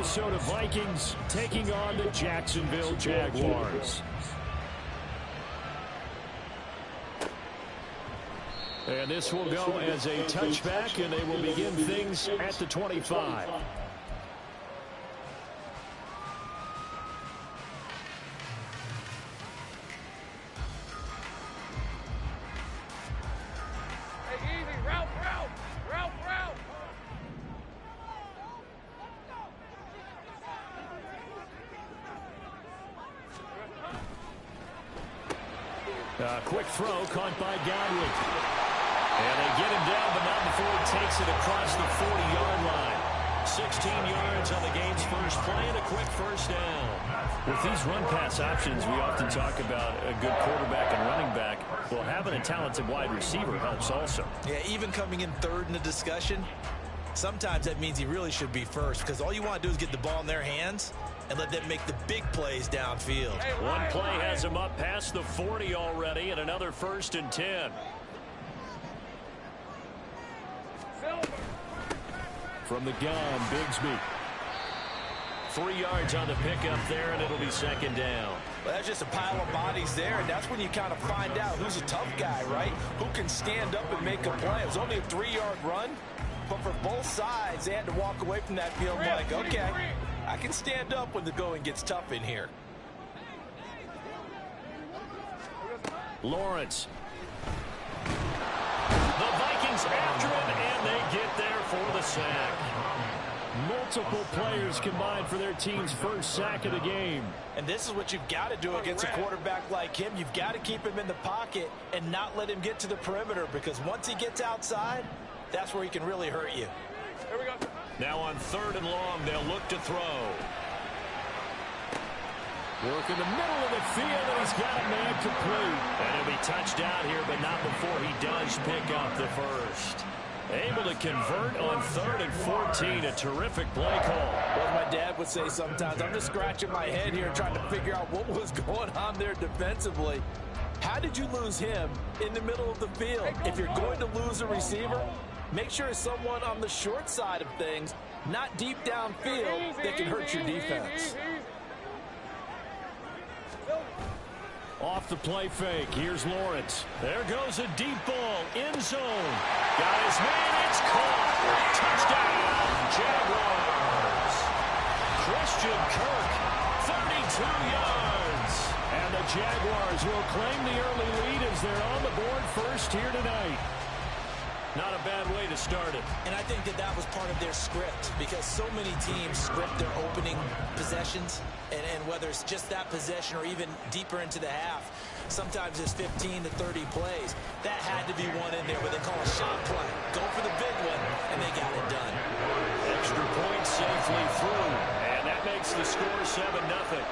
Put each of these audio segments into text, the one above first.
Minnesota Vikings taking on the Jacksonville Jaguars. And this will go as a touchback, and they will begin things at the 25. Quick throw caught by Godwin. And they get him down, but not before he takes it across the 40-yard line. 16 yards on the game's first play and a quick first down. With these run-pass options, we often talk about a good quarterback and running back. Well, having a talented wide receiver helps also. Yeah, even coming in third in the discussion, sometimes that means he really should be first, because all you want to do is get the ball in their hands and let them make the big plays downfield. One play has him up past the 40 already, and another 1st and 10. From the gun, Bigsby. 3 yards on the pickup there, and it'll be 2nd down. Well, that's just a pile of bodies there, and that's when you kind of find out who's a tough guy, right? Who can stand up and make a play. It was only a 3-yard run, but for both sides, they had to walk away from that field like, okay, I can stand up when the going gets tough in here. Lawrence. The Vikings after him, and they get there for the sack. Multiple players combined for their team's first sack of the game. And this is what you've got to do against a quarterback like him. You've got to keep him in the pocket and not let him get to the perimeter, because once he gets outside, that's where he can really hurt you. Here we go. Now on 3rd and long, they'll look to throw. Work in the middle of the field, and he's got a man complete. And he'll be touched out here, but not before he does pick up the first. Able to convert on 3rd and 14. A terrific play call. Well, my dad would say sometimes, I'm just scratching my head here trying to figure out what was going on there defensively. How did you lose him in the middle of the field? If you're going to lose a receiver, make sure it's someone on the short side of things, not deep downfield, that can hurt your defense. Off the play fake, here's Lawrence. There goes a deep ball, end zone. Got his man, it's caught. Touchdown, Jaguars. Christian Kirk, 32 yards. And the Jaguars will claim the early lead as they're on the board first here tonight. Not a bad way to start it. And I think that that was part of their script, because so many teams script their opening possessions, and whether it's just that possession or even deeper into the half, sometimes it's 15 to 30 plays. That had to be one in there where they call a shot play. Go for the big one, and they got it done. Extra point safely through, and that makes the score 7-0.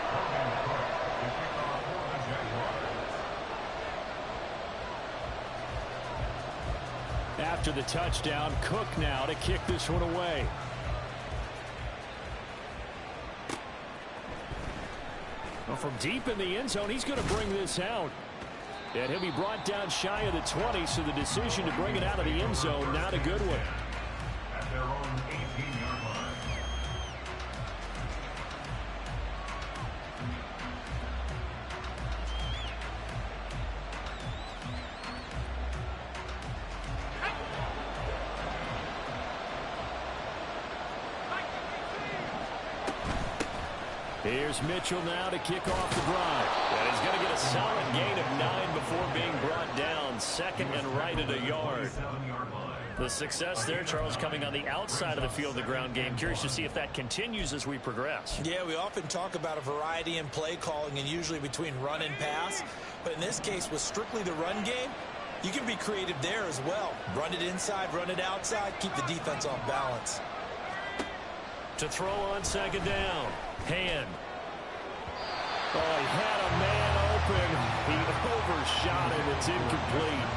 After the touchdown, Cook now to kick this one away. Well, from deep in the end zone, he's going to bring this out. And he'll be brought down shy of the 20, so the decision to bring it out of the end zone, not a good one. At their own 18-yard line. Here's Mitchell now to kick off the drive. And he's going to get a solid gain of 9 before being brought down. 2nd and right at a yard. The success there, Charles, coming on the outside of the field, the ground game. Curious to see if that continues as we progress. Yeah, we often talk about a variety in play calling, and usually between run and pass. But in this case, with strictly the run game, you can be creative there as well. Run it inside, run it outside, keep the defense off balance. To throw on 2nd down. Hand. Oh, he had a man open. He overshot it. It's incomplete.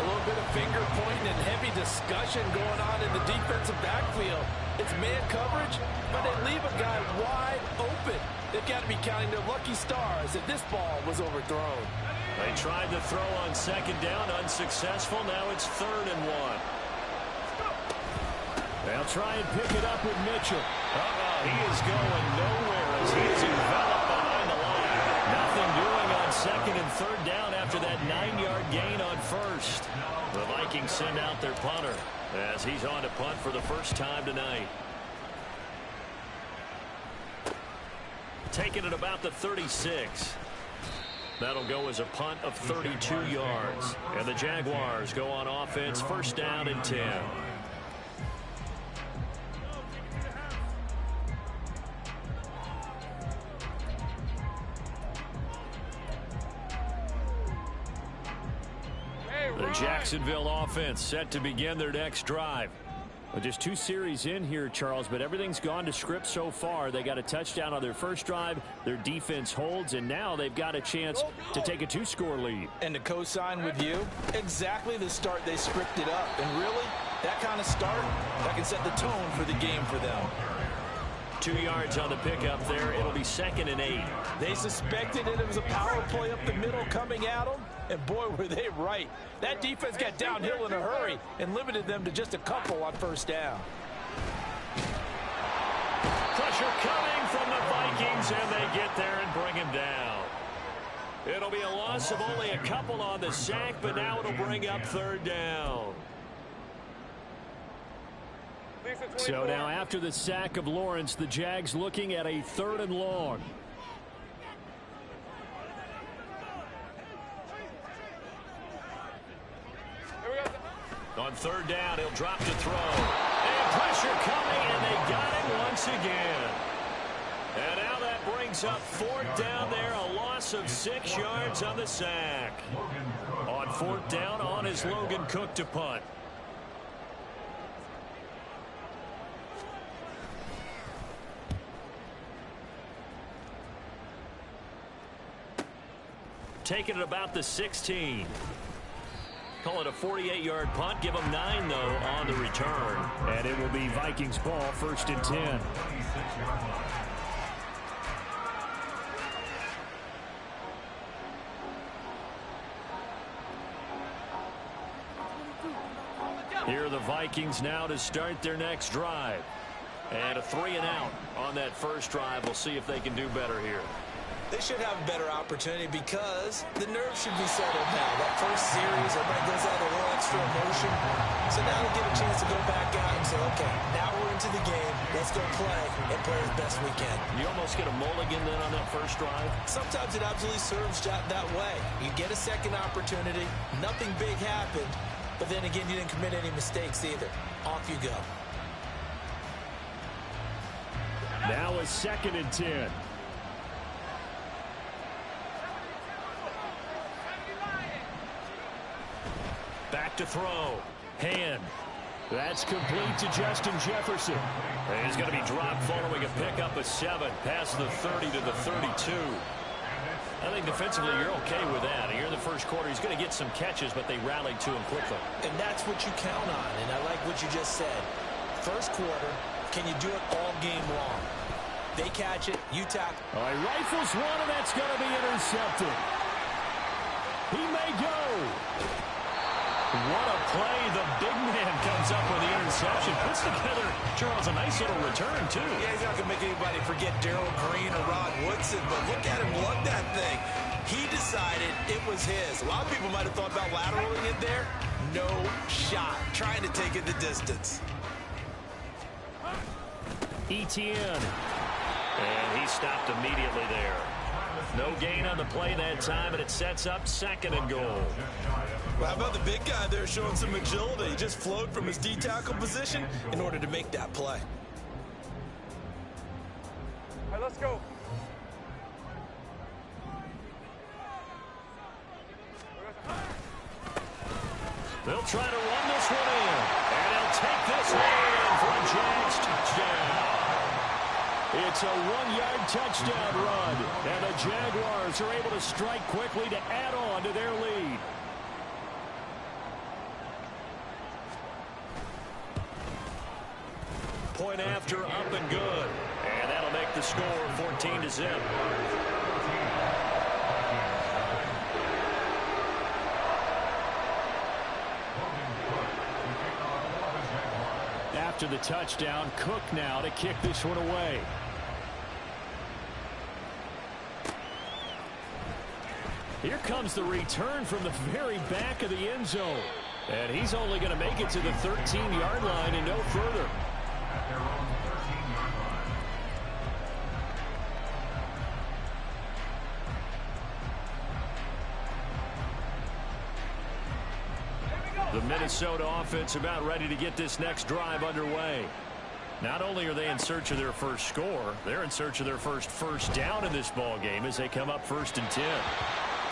A little bit of finger pointing and heavy discussion going on in the defensive backfield. It's man coverage, but they leave a guy wide open. They've got to be counting their lucky stars that this ball was overthrown. They tried to throw on 2nd down, unsuccessful. Now it's 3rd and 1. They'll try and pick it up with Mitchell. He is going nowhere as he is enveloped behind the line. Nothing doing on second and third down after that 9-yard gain on first. The Vikings send out their punter as he's on to punt for the first time tonight. Taking it about the 36. That'll go as a punt of 32 yards. And the Jaguars go on offense, first down and 10. The Jacksonville offense set to begin their next drive. Well, just 2 series in here, Charles, but everything's gone to script so far. They got a touchdown on their first drive. Their defense holds, and now they've got a chance to take a 2-score lead. And to co-sign with you, exactly the start they scripted up. And really, that kind of start, that can set the tone for the game for them. 2 yards on the pickup there. It'll be 2nd and 8. They suspected it was a power play up the middle coming at them, and boy, were they right. That defense got downhill in a hurry and limited them to just a couple on first down. Pressure coming from the Vikings, and they get there and bring him down. It'll be a loss of only a couple on the sack, but now it'll bring up 3rd down. So now after the sack of Lawrence, the Jags looking at a 3rd and long. On 3rd down, he'll drop to throw. And pressure coming, and they got him once again. And now that brings up 4th down there, a loss of 6 yards on the sack. On 4th down, on is Logan Cook to punt. Taking it about the 16. Call it a 48-yard punt. Give them 9, though, on the return. And it will be Vikings ball, 1st and 10. Here are the Vikings now to start their next drive. And a 3-and-out on that first drive. We'll see if they can do better here. They should have a better opportunity because the nerves should be settled now. That first series, everybody goes out with a little extra emotion. So now they get a chance to go back out and say, okay, now we're into the game. Let's go play and play as best we can. You almost get a mulligan then on that first drive? Sometimes it absolutely serves that way. You get a second opportunity. Nothing big happened. But then again, you didn't commit any mistakes either. Off you go. Now a 2nd and 10. Back to throw. Hand. That's complete to Justin Jefferson. And he's going to be dropped following a pickup of 7. Past the 30 to the 32. I think defensively you're okay with that. Here in the first quarter, he's going to get some catches, but they rallied to him quickly. And that's what you count on, and I like what you just said. First quarter, can you do it all game long? They catch it, you tackle. All right, rifles one, and that's going to be intercepted. He may go. What a play. The big man comes up with the interception. Puts together, Charles, a nice little return, too. Yeah, he's not going to make anybody forget Darrell Green or Rod Woodson, but look at him lug that thing. He decided it was his. A lot of people might have thought about lateraling it there. No shot. Trying to take it the distance. Etienne. And he stopped immediately there. No gain on the play that time, and it sets up 2nd and goal. Well, how about the big guy there showing some agility? He just flowed from his D-tackle position in order to make that play. All right, let's go. They'll try to run this one in, and they'll take this one in for a Jags touchdown. It's a 1-yard touchdown run, and the Jaguars are able to strike quickly to add on to their lead. Point after, up and good. And that'll make the score 14-0. after the touchdown. Cook now to kick this one away. Here comes the return from the very back of the end zone. And he's only going to make it to the 13-yard line and no further. At their own 13-yard line. The Minnesota offense about ready to get this next drive underway. Not only are they in search of their first score, they're in search of their first down in this ball game as they come up 1st and 10.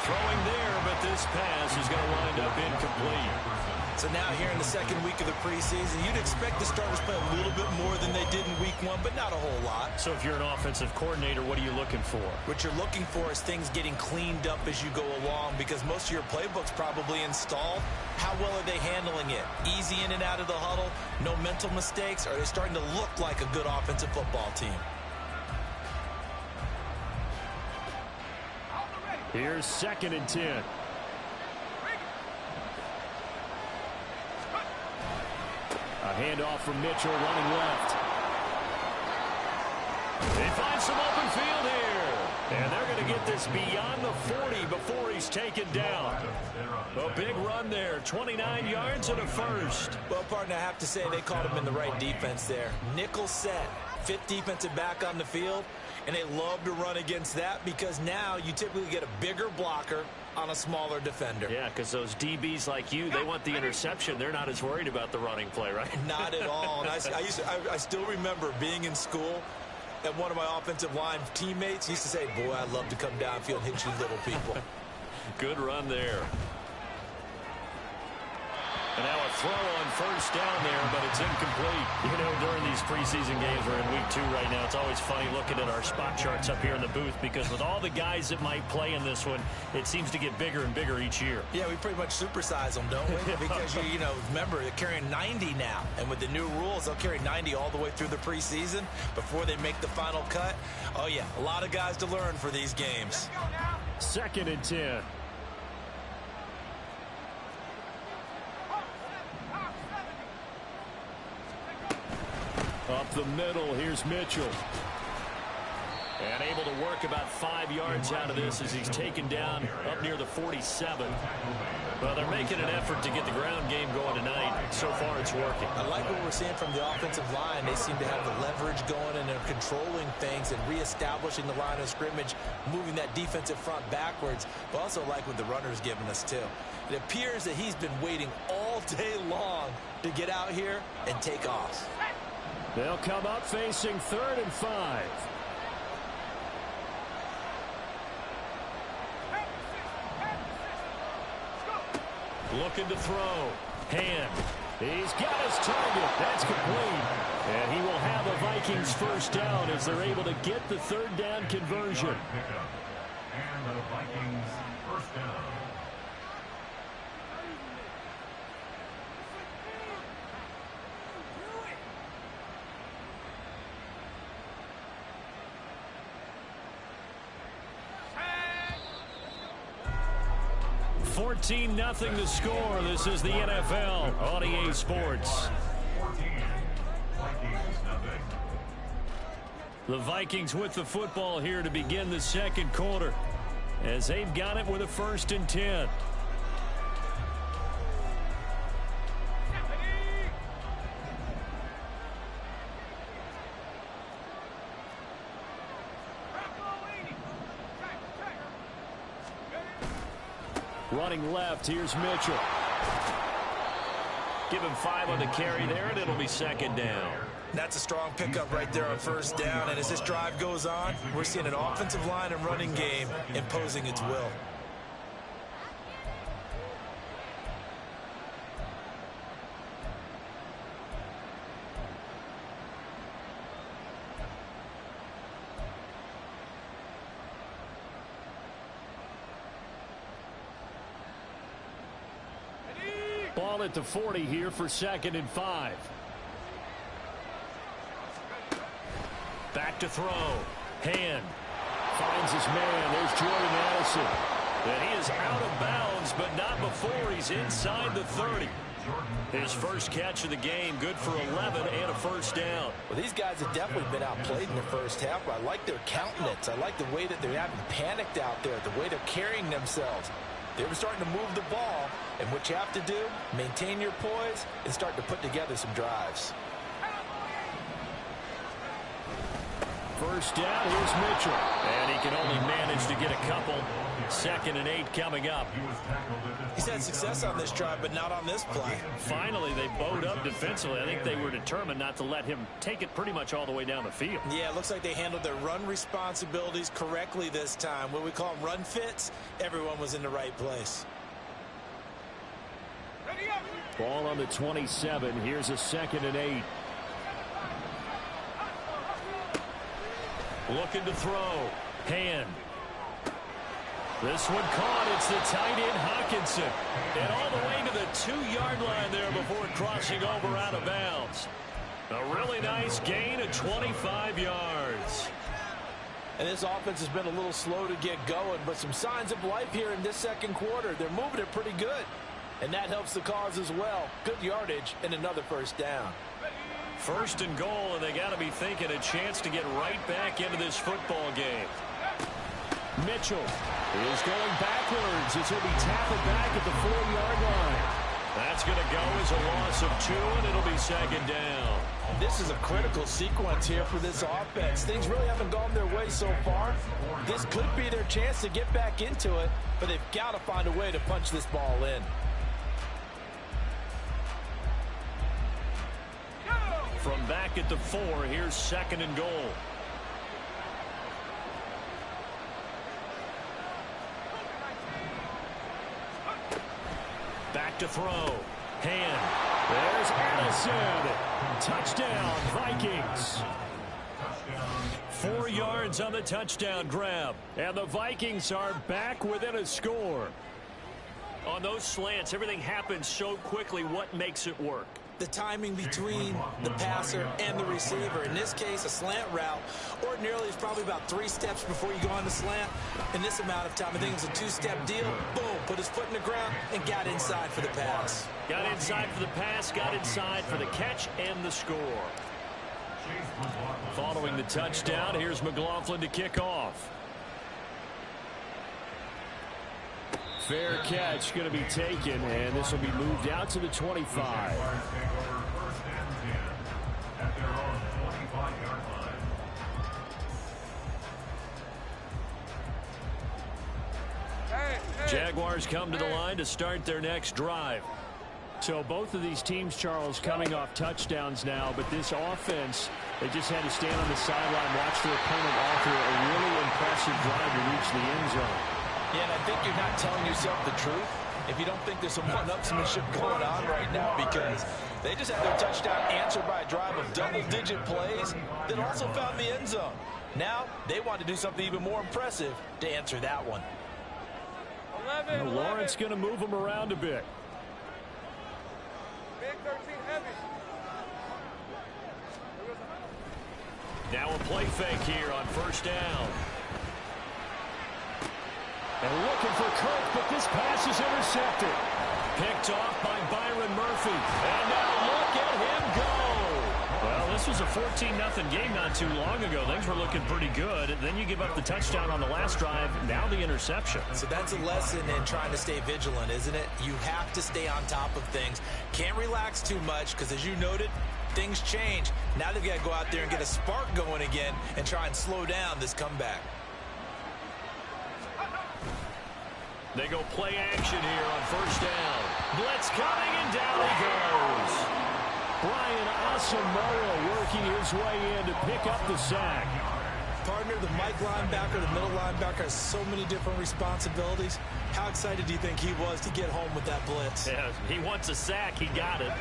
Throwing there, but this pass is going to wind up incomplete. So now here in the second week of the preseason, you'd expect the starters play a little bit more than they did in week 1, but not a whole lot. So if you're an offensive coordinator, what are you looking for? What you're looking for is things getting cleaned up as you go along, because most of your playbook's probably installed. How well are they handling it? Easy in and out of the huddle? No mental mistakes? Are they starting to look like a good offensive football team? Here's 2nd and 10. A handoff from Mitchell running left. They find some open field here. And they're going to get this beyond the 40 before he's taken down. A big run there. 29 yards and a first. Well, partner, I have to say they called him in the right defense there. Nickel set. 5th defensive back on the field. And they love to run against that because now you typically get a bigger blocker on a smaller defender. Yeah, because those DBs like you, they want the interception. They're not as worried about the running play, right? Not at all. And I still remember being in school, and one of my offensive line teammates used to say, boy, I'd love to come downfield and hit you little people. Good run there. And now a throw on 1st down there, but it's incomplete. You know, during these preseason games, we're in week 2 right now. It's always funny looking at our spot charts up here in the booth because with all the guys that might play in this one, it seems to get bigger and bigger each year. Yeah, we pretty much supersize them, don't we? Because, you know, remember, they're carrying 90 now. And with the new rules, they'll carry 90 all the way through the preseason before they make the final cut. Oh, yeah, a lot of guys to learn for these games. 2nd and 10. Up the middle, here's Mitchell. And able to work about 5 yards out of this as he's taken down up near the 47. Well, they're making an effort to get the ground game going tonight. So far, it's working. I like what we're seeing from the offensive line. They seem to have the leverage going, and they're controlling things and reestablishing the line of scrimmage, moving that defensive front backwards. But also like what the runner's giving us, too. It appears that he's been waiting all day long to get out here and take off. They'll come up facing 3rd and 5. Looking to throw. Hand. He's got his target. That's complete. And he will have a Vikings 1st down as they're able to get the 3rd down conversion. And the Vikings 1st down. Fourteen nothing to score. This is the NFL on EA Sports. 14, Vikings nothing. The Vikings with the football here to begin the 2nd quarter as they've got it with a 1st and 10. Running left, here's Mitchell. Give him 5 on the carry there, and it'll be 2nd down. That's a strong pickup right there on 1st down. And as this drive goes on, we're seeing an offensive line and running game imposing its will. Ball at the 40 here for 2nd and 5. Back to throw. Hand. Finds his man. There's Jordan Addison. And he is out of bounds, but not before he's inside the 30. His first catch of the game, good for 11 and a first down. Well, these guys have definitely been outplayed in the first half, but I like their countenance. I like the way that they haven't panicked out there, the way they're carrying themselves. They were starting to move the ball, and what you have to do, maintain your poise and start to put together some drives. First down, here's Mitchell. And he can only manage to get a couple. 2nd and 8 coming up. He's had success on this drive, but not on this play. Finally, they bowed up defensively. I think they were determined not to let him take it pretty much all the way down the field. Yeah, it looks like they handled their run responsibilities correctly this time. What we call them run fits, everyone was in the right place. Ball on the 27. Here's a 2nd and 8. Looking to throw. Hand. This one caught. It's the tight end, Hawkinson. And all the way to the 2-yard line there before crossing over out of bounds. A really nice gain of 25 yards. And this offense has been a little slow to get going, but some signs of life here in this second quarter. They're moving it pretty good. And that helps the cause as well. Good yardage and another first down. 1st and goal, and they got to be thinking a chance to get right back into this football game. Mitchell is going backwards as he'll be tackled back at the 4-yard line. That's going to go as a loss of 2, and it'll be 2nd down. This is a critical sequence here for this offense. Things really haven't gone their way so far. This could be their chance to get back into it, but they've got to find a way to punch this ball in. From back at the 4, here's 2nd and goal. Back to throw. Hand. There's Addison. Touchdown, Vikings. 4 yards on the touchdown grab. And the Vikings are back within a score. On those slants, everything happens so quickly. What makes it work? The timing between the passer and the receiver. In this case, a slant route ordinarily is probably about 3 steps before you go on the slant. In this amount of time, I think it was a 2-step deal. Boom, put his foot in the ground and got inside for the pass. Got inside for the pass, got inside for the catch and the score. Following the touchdown, here's McLaughlin to kick off. Fair catch going to be taken, and this will be moved out to the 25. Jaguars come to the line to start their next drive. So both of these teams, Charles, coming off touchdowns now, but this offense, they just had to stand on the sideline, watch their opponent offer a really impressive drive to reach the end zone. Yeah, and I think you're not telling yourself the truth if you don't think there's some one-upsmanship going on right now, because they just had their touchdown answered by a drive of double-digit plays that also found the end zone. Now they want to do something even more impressive to answer that one. Lawrence going to move them around a bit. Big 13 heavy. Now a play fake here on 1st down. And looking for Kirk, but this pass is intercepted. Picked off by Byron Murphy. And now look at him go. Well, this was a 14-0 game not too long ago. Things were looking pretty good. And then you give up the touchdown on the last drive. Now the interception. So that's a lesson in trying to stay vigilant, isn't it? You have to stay on top of things. Can't relax too much because, as you noted, things change. Now they've got to go out there and get a spark going again and try and slow down this comeback. They go play action here on 1st down. Blitz coming, and down he goes. Brian Asamoah working his way in to pick up the sack. Partner, the Mike linebacker, the middle linebacker has so many different responsibilities. How excited do you think he was to get home with that blitz? Yeah, he wants a sack. He got it.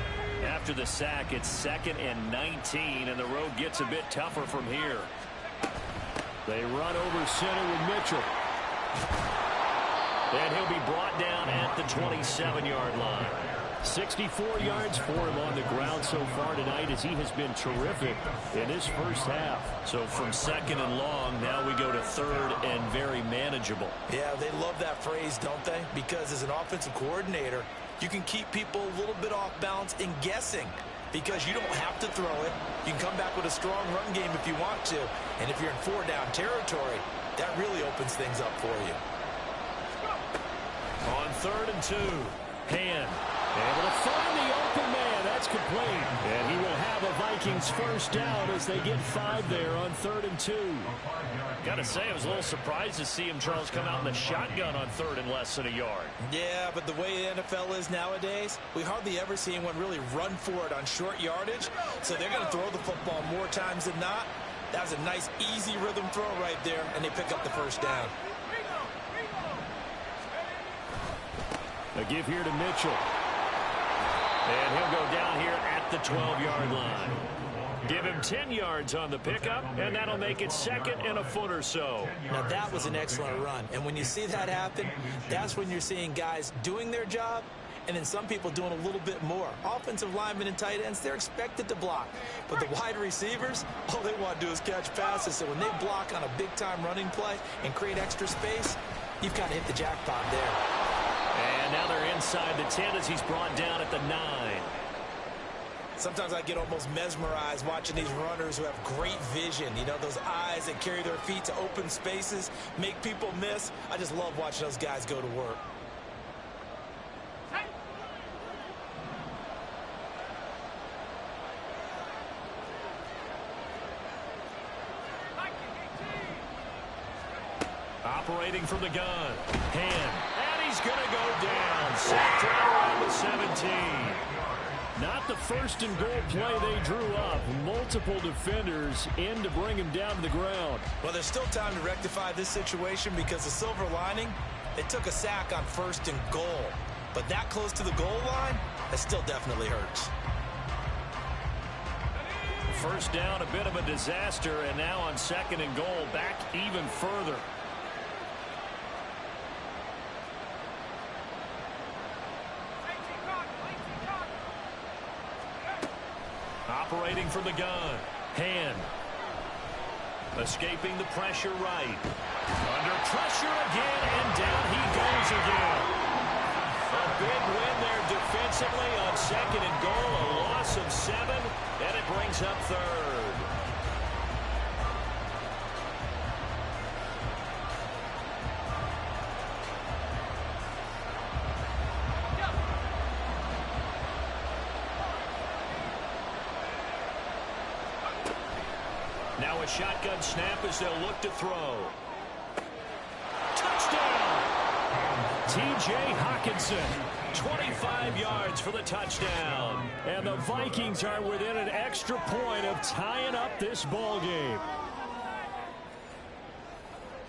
After the sack, it's 2nd and 19, and the road gets a bit tougher from here. They run over center with Mitchell. And he'll be brought down at the 27-yard line. 64 yards for him on the ground so far tonight as he has been terrific in his first half. So from second and long, now we go to third and very manageable. Yeah, they love that phrase, don't they? Because as an offensive coordinator, you can keep people a little bit off balance and guessing because you don't have to throw it. You can come back with a strong run game if you want to. And if you're in four-down territory, that really opens things up for you. On 3rd and 2, Hand able to find the open man. That's complete. And he will have a Vikings first down as they get 5 there on 3rd and 2. Got to say, I was a little surprised to see him, Charles, come out in the shotgun on 3rd and less than a yard. Yeah, but the way the NFL is nowadays, we hardly ever see anyone really run for it on short yardage. So they're going to throw the football more times than not. That was a nice, easy rhythm throw right there, and they pick up the first down. A give here to Mitchell. And he'll go down here at the 12-yard line. Give him 10 yards on the pickup, and that'll make it 2nd and a foot or so. Now, that was an excellent run. And when you see that happen, that's when you're seeing guys doing their job and then some people doing a little bit more. Offensive linemen and tight ends, they're expected to block. But the wide receivers, all they want to do is catch passes. So when they block on a big-time running play and create extra space, you've kind of hit the jackpot there. And now they're inside the 10 as he's brought down at the 9. Sometimes I get almost mesmerized watching these runners who have great vision. You know, those eyes that carry their feet to open spaces, make people miss. I just love watching those guys go to work. Operating from the gun. Hand. And he's going to go down. Sacked around the 17. Not the first and goal play they drew up. Multiple defenders in to bring him down to the ground. Well, there's still time to rectify this situation because the silver lining, they took a sack on 1st and goal. But that close to the goal line, that still definitely hurts. First down, a bit of a disaster, and now on 2nd and goal, back even further. Operating from the gun. Hand. Escaping the pressure right. Under pressure again, and down he goes again. A big win there defensively on 2nd and goal. A loss of 7, and it brings up 3rd. Now a shotgun snap as they'll look to throw. Touchdown! T.J. Hockenson, 25 yards for the touchdown. And the Vikings are within an extra point of tying up this ball game.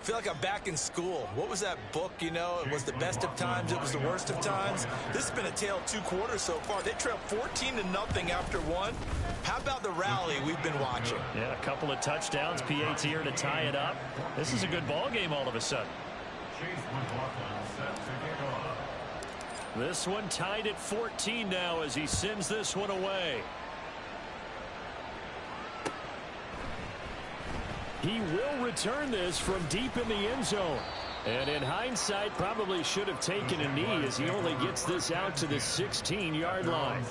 I feel like I'm back in school. What was that book, you know? It was the best of times. It was the worst of times. This has been a tale of 2 quarters so far. They trailed 14-0 after 1. How about the rally we've been watching? Yeah, a couple of touchdowns. PAT here to tie it up. This is a good ball game all of a sudden. This one tied at 14 now as he sends this one away. He will return this from deep in the end zone. And in hindsight, probably should have taken a knee as he only gets this out to the 16-yard line.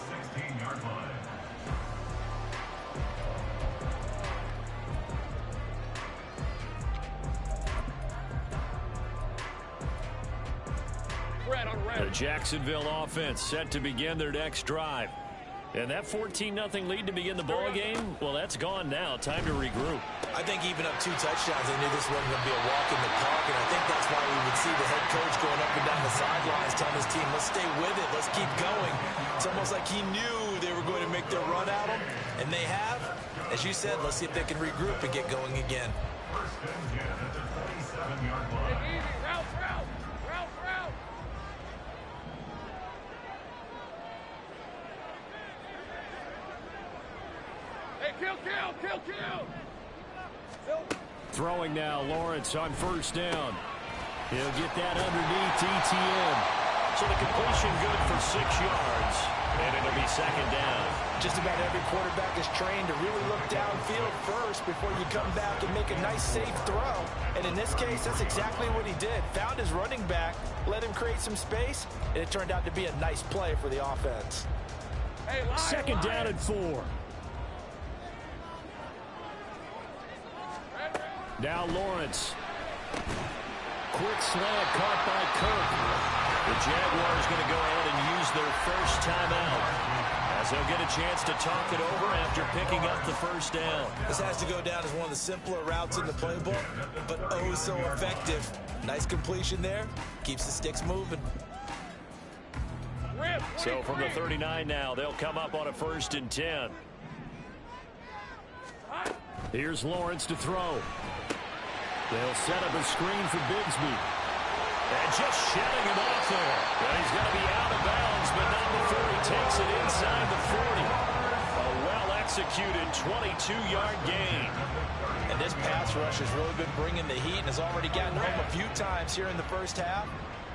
The Jacksonville offense set to begin their next drive. And that 14-0 lead to begin the ball game, well, that's gone now. Time to regroup. I think even up 2 touchdowns, they knew this wasn't going to be a walk in the park, and I think that's why we would see the head coach going up and down the sidelines telling his team, let's stay with it, let's keep going. It's almost like he knew they were going to make their run at him, and they have. As you said, let's see if they can regroup and get going again. First and 10 at the 37-yard line. Throwing now, Lawrence on first down. He'll get that underneath ETN. So the completion good for 6 yards, and it'll be second down. Just about every quarterback is trained to really look downfield first before you come back and make a nice, safe throw. And in this case, that's exactly what he did. Found his running back, let him create some space, and it turned out to be a nice play for the offense. Hey, second down and 4. Now Lawrence. Quick slant caught by Kirk. The Jaguars going to go ahead and use their first timeout, as they'll get a chance to talk it over after picking up the first down. This has to go down as one of the simpler routes in the playbook, but oh so effective. Nice completion there. Keeps the sticks moving. So from the 39 now, they'll come up on a 1st and 10. Here's Lawrence to throw. They'll set up a screen for Bigsby. And just shedding him off there. Well, he's going to be out of bounds, but not before he takes it inside the 40. A well-executed 22-yard gain. And this pass rush has really been bringing the heat and has already gotten home a few times here in the first half.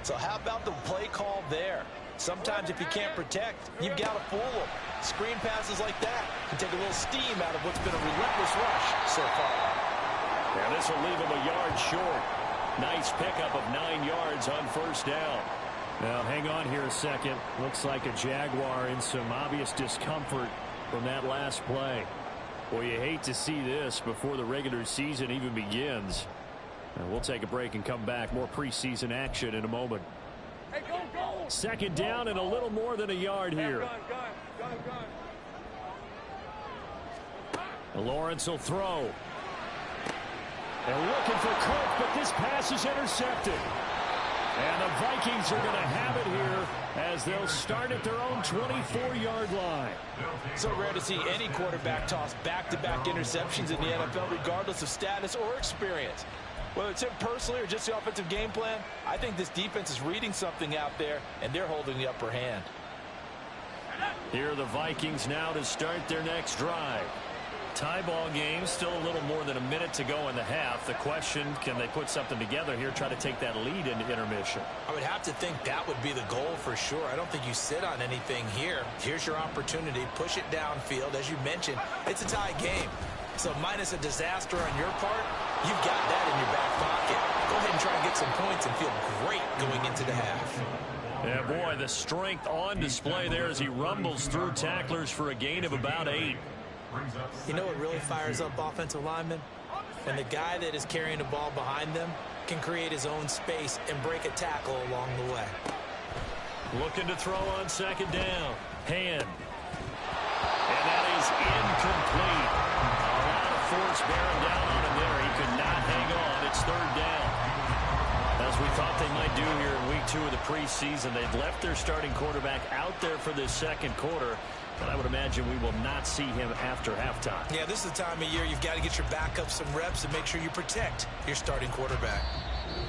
So how about the play call there? Sometimes if you can't protect, you've got to fool them. Screen passes like that can take a little steam out of what's been a relentless rush so far. And this will leave him a yard short. Nice pickup of 9 yards on 1st down. Now, hang on here a second. Looks like a Jaguar in some obvious discomfort from that last play. Boy, you hate to see this before the regular season even begins. And we'll take a break and come back. More preseason action in a moment. Hey, go, go. Second down and a little more than a yard here. Lawrence will throw. They're looking for Kirk, but this pass is intercepted. And the Vikings are going to have it here as they'll start at their own 24-yard line. So rare to see any quarterback toss back-to-back interceptions in the NFL, regardless of status or experience. Whether it's him personally or just the offensive game plan, I think this defense is reading something out there, and they're holding the upper hand. Here are the Vikings now to start their next drive. Tie ball game, still a little more than a minute to go in the half. The question, can they put something together here, try to take that lead into intermission? I would have to think that would be the goal for sure. I don't think you sit on anything here. Here's your opportunity. Push it downfield. As you mentioned, it's a tie game. So minus a disaster on your part, you've got that in your back pocket. Go ahead and try and get some points and feel great going into the half. Yeah, boy, the strength on display there as he rumbles through tacklers for a gain of about 8. You know what really fires up offensive linemen? When the guy that is carrying the ball behind them can create his own space and break a tackle along the way. Looking to throw on second down. Hand. And that is incomplete. A lot of force bearing down on him there. He could not hang on. It's 3rd down. As we thought they might do here in week 2 of the preseason, they've left their starting quarterback out there for this second quarter. But I would imagine we will not see him after halftime. Yeah, this is the time of year you've got to get your backup some reps and make sure you protect your starting quarterback.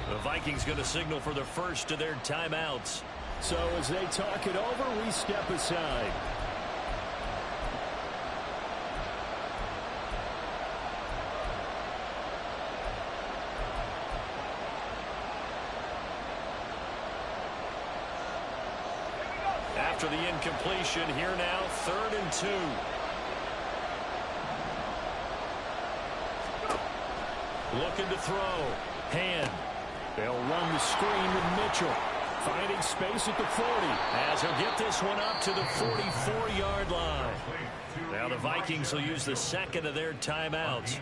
The Vikings going to signal for the first of their timeouts. So as they talk it over, we step aside. After the incompletion, here now, 3rd and 2. Looking to throw. Hand. They'll run the screen with Mitchell. Finding space at the 40. As he'll get this one up to the 44-yard line. Now the Vikings will use the second of their timeouts,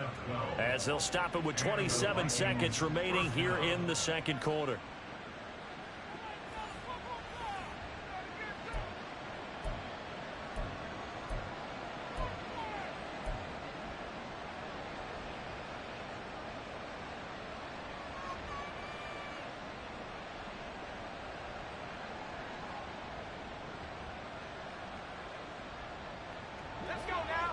as they'll stop it with 27 seconds remaining here in the second quarter. Let's go now.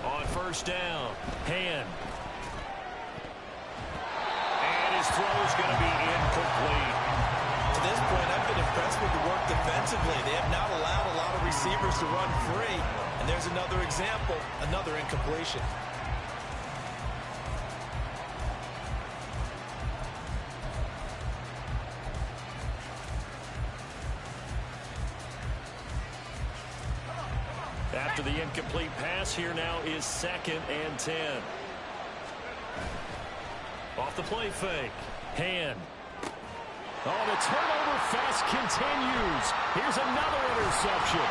On 1st down, Hand. And his throw is going to be incomplete. to this point, I've been impressed with the work defensively. They have not allowed a lot of receivers to run free. And there's another example, another incompletion. After the incomplete pass, here now is 2nd and 10. Off the play fake. Hand. Oh, the turnover fest continues. Here's another interception.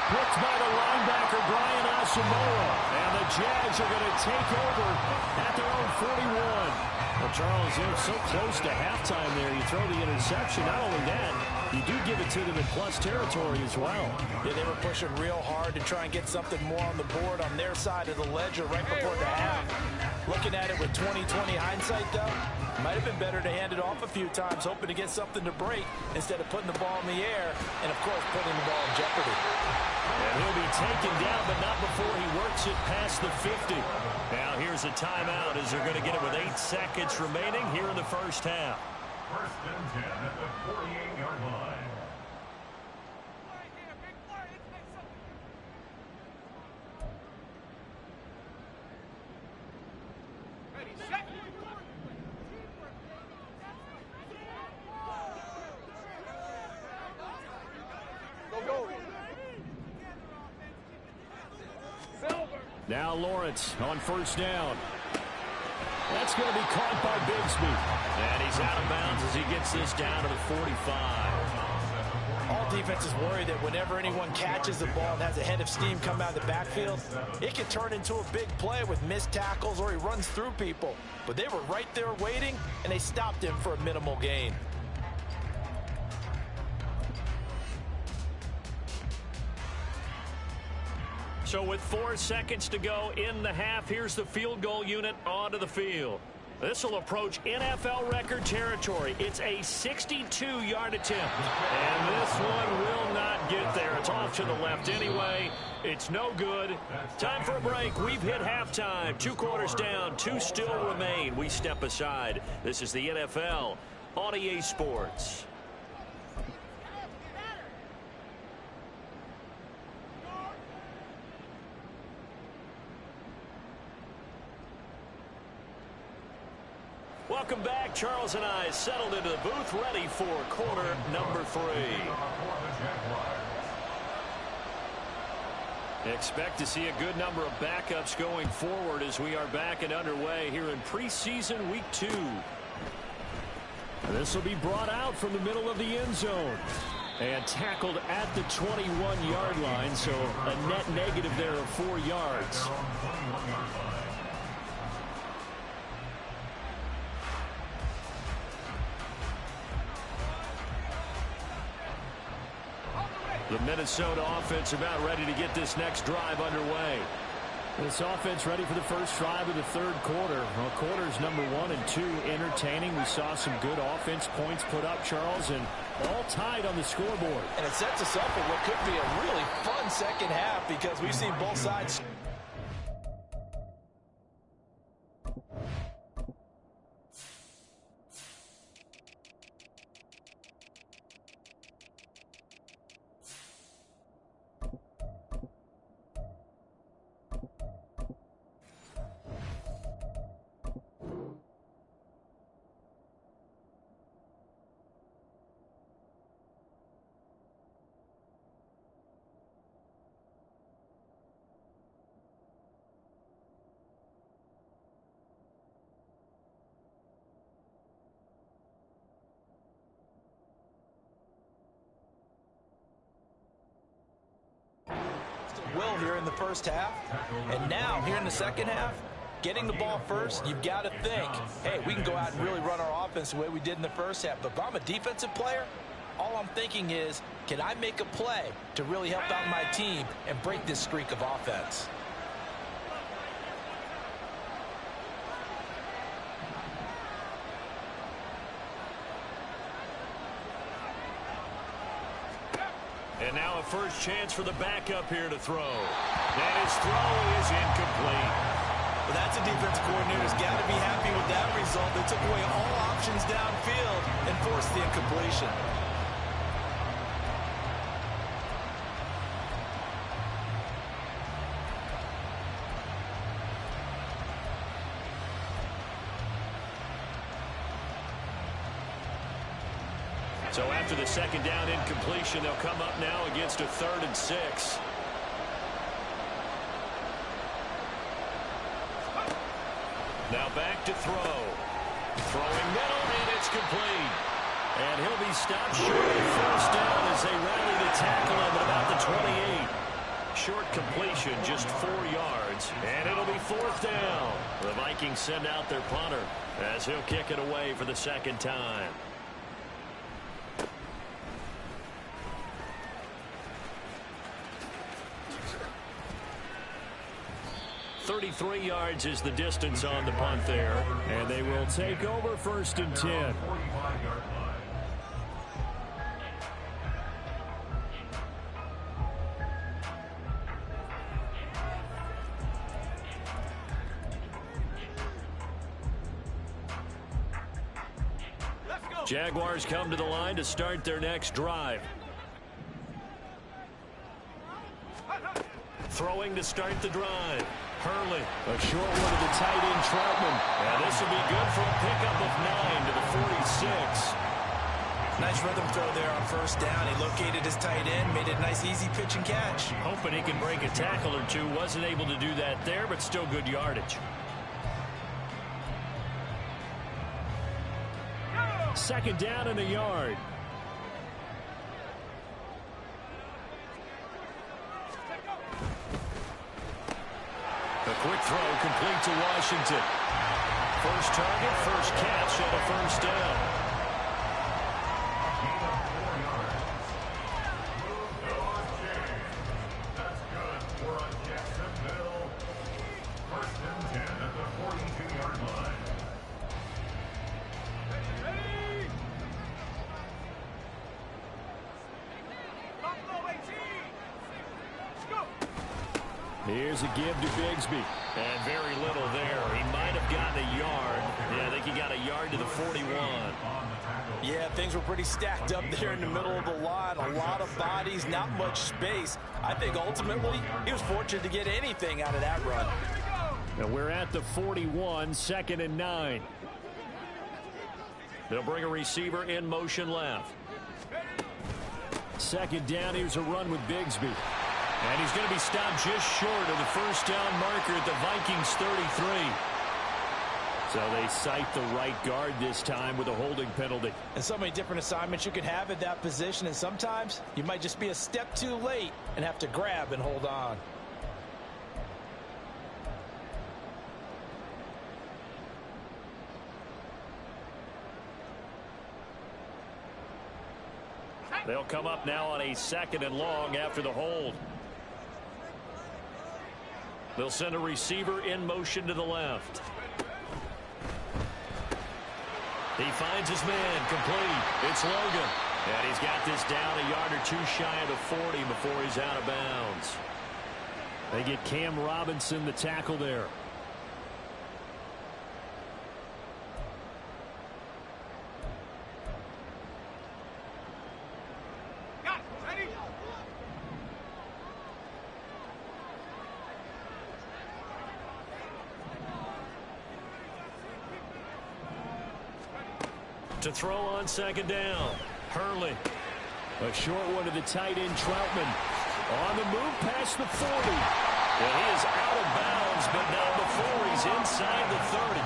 Blocked by the linebacker, Brian Asamoah. And the Jags are going to take over at their own 41. Well, Charles, they're so close to halftime there. You throw the interception. Not only that, you do give it to them in plus territory as well. Yeah, they were pushing real hard to try and get something more on the board on their side of the ledger right before the half. Looking at it with 20/20 hindsight, though, might have been better to hand it off a few times, hoping to get something to break instead of putting the ball in the air and, of course, putting the ball in jeopardy. And he'll be taken down, but not before he works it past the 50. Now here's a timeout as they're going to get it with 8 seconds remaining here in the first half. 1st and 10 at the 48-yard line. Now Lawrence on 1st down. That's going to be caught by Bigsby. And he's out of bounds as he gets this down to the 45. All defenses worry that whenever anyone catches the ball and has a head of steam come out of the backfield, it can turn into a big play with missed tackles or he runs through people. But they were right there waiting, and they stopped him for a minimal gain. So with 4 seconds to go in the half, here's the field goal unit onto the field. This will approach NFL record territory. It's a 62-yard attempt. And this one will not get there. It's off to the left anyway. It's no good. Time for a break. We've hit halftime. 2 quarters down. 2 still remain. We step aside. This is the NFL on EA Sports. Welcome back. Charles and I settled into the booth, ready for quarter number 3. Expect to see a good number of backups going forward as we are back and underway here in preseason week 2. This will be brought out from the middle of the end zone and tackled at the 21-yard line, so a net negative there of 4 yards. The Minnesota offense about ready to get this next drive underway. This offense ready for the first drive of the 3rd quarter. Well, quarters number 1 and 2 entertaining. We saw some good offense points put up, Charles, and all tied on the scoreboard. And it sets us up for what could be a really fun second half because we've seen both sides. Will here in the first half, and now here in the second half, getting the ball first, you've got to think, hey, we can go out and really run our offense the way we did in the first half. But if I'm a defensive player, all I'm thinking is, can I make a play to really help out my team and break this streak of offense? And now a first chance for the backup here to throw. And his throw is incomplete. Well, that's a defense coordinator's got to be happy with that result. They took away all options downfield and forced the incompletion. So after the second down incompletion, they'll come up now against a 3rd and 6. Now back to throw. Throwing middle, and it's complete. And he'll be stopped short of first down as they rally to tackle him at about the 28. Short completion, just 4 yards, and it'll be 4th down. The Vikings send out their punter as he'll kick it away for the second time. 33 yards is the distance on the punt there. And they will take over 1st and 10. Jaguars come to the line to start their next drive. Throwing to start the drive. Hurley, a short one to the tight end, Troutman. And this will be good for a pickup of 9 to the 46. Nice rhythm throw there on first down. He located his tight end, made it a nice easy pitch and catch. Hoping he can break a tackle or two. Wasn't able to do that there, but still good yardage. 2nd down and a yard. A quick throw complete to Washington. First target, first catch, and a first down. That's good for a Jacksonville. 1st and 10 at the 42-yard line. Here's a give to Bigsby. And very little there. He might have gotten a yard. Yeah, I think he got a yard to the 41. Yeah, things were pretty stacked up there in the middle of the line. A lot of bodies, not much space. I think ultimately he was fortunate to get anything out of that run. Now we're at the 41, 2nd and 9. They'll bring a receiver in motion left. 2nd down, here's a run with Bigsby. And he's going to be stopped just short of the first down marker at the Vikings 33. So they cite the right guard this time with a holding penalty. And so many different assignments you could have at that position, and sometimes you might just be a step too late and have to grab and hold on. They'll come up now on a 2nd and long after the hold. They'll send a receiver in motion to the left. He finds his man, complete. It's Logan. And he's got this down a yard or two shy of the 40 before he's out of bounds. They get Cam Robinson the tackle there. To throw on 2nd down. Hurley. A short one to the tight end, Troutman. On the move past the 40. And he is out of bounds, but not before he's inside the 30.